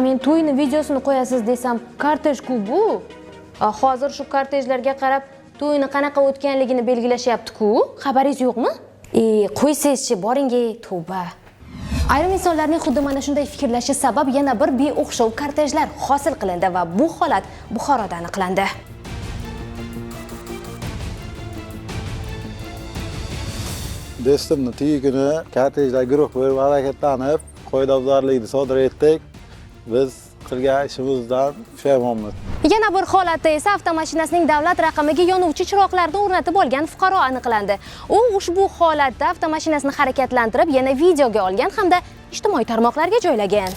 Men to'yni videosini qo'yasiz desam, kortej-ku bu. Hozir shu kortejlarga qarab to'yni qanaqa o'tganligini belgilashyapti-ku. Xabaringiz yo'qmi? Qo'ysangizchi, boring, tavba. Ayrim insonlarning xuddi mana shunday fikrlashi sabab yana bir beo'xshov kortejlar hosil qilindi va bu holat Buxoroda aniqlandi. Do'stimni to'yi kuni kortejda guruh bo'lib harakatlanib, qoidabuzarlikni sodir etdik. Biz qilgan ishimizdan pushaymonmiz. Yana bir holatda esa avtomashinasining davlat raqamiga yonuvchi chiroqlarni o'rnatib olgan fuqaro aniqlandi. U ushbu holatda avtomashinasini harakatlantirib, yana videoga olgan hamda ijtimoiy tarmoqlarga joylagan.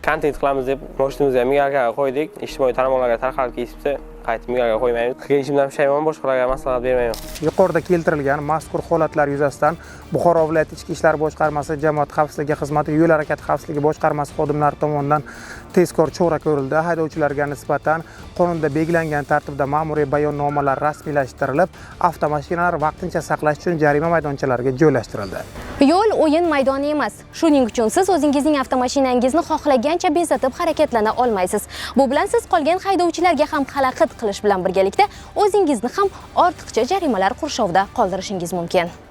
Kontent qilamiz deb mashinamizga migalkaga qo'ydik. Ijtimoiy tarmoqlarga tarqalib ketibdi. Qaytib migalga qo'ymaymiz. Qilgan ishimdan pushaymon, boshqalarga maslahat bermayman. Yuqorida keltirilgan mazkur holatlar yuzasidan Buxoro viloyati Ichki ishlar boshqarmasi, Jamoat xavfsizligi xizmati, yo'l harakati xavfsizligi boshqarmasi xodimlari tomonidan tezkor chora ko'rildi. Haydovchilarga nisbatan qonunda belgilangan tartibda ma'muriy bayonnomalar rasmiylashtirilib, avtomashinalar vaqtincha saqlash uchun jarima maydonchalariga joylashtirildi. Yo'l o'yin maydoni emas. Shuning uchun siz o'zingizning avtomashinangizni xohlagancha bezatib harakatlana olmaysiz. Bu bilan siz qolgan haydovchilarga ham xalaqit qilish bilan birgalikda o'zingizni ham ortiqcha jarimalar qurshovida qoldirishingiz mumkin.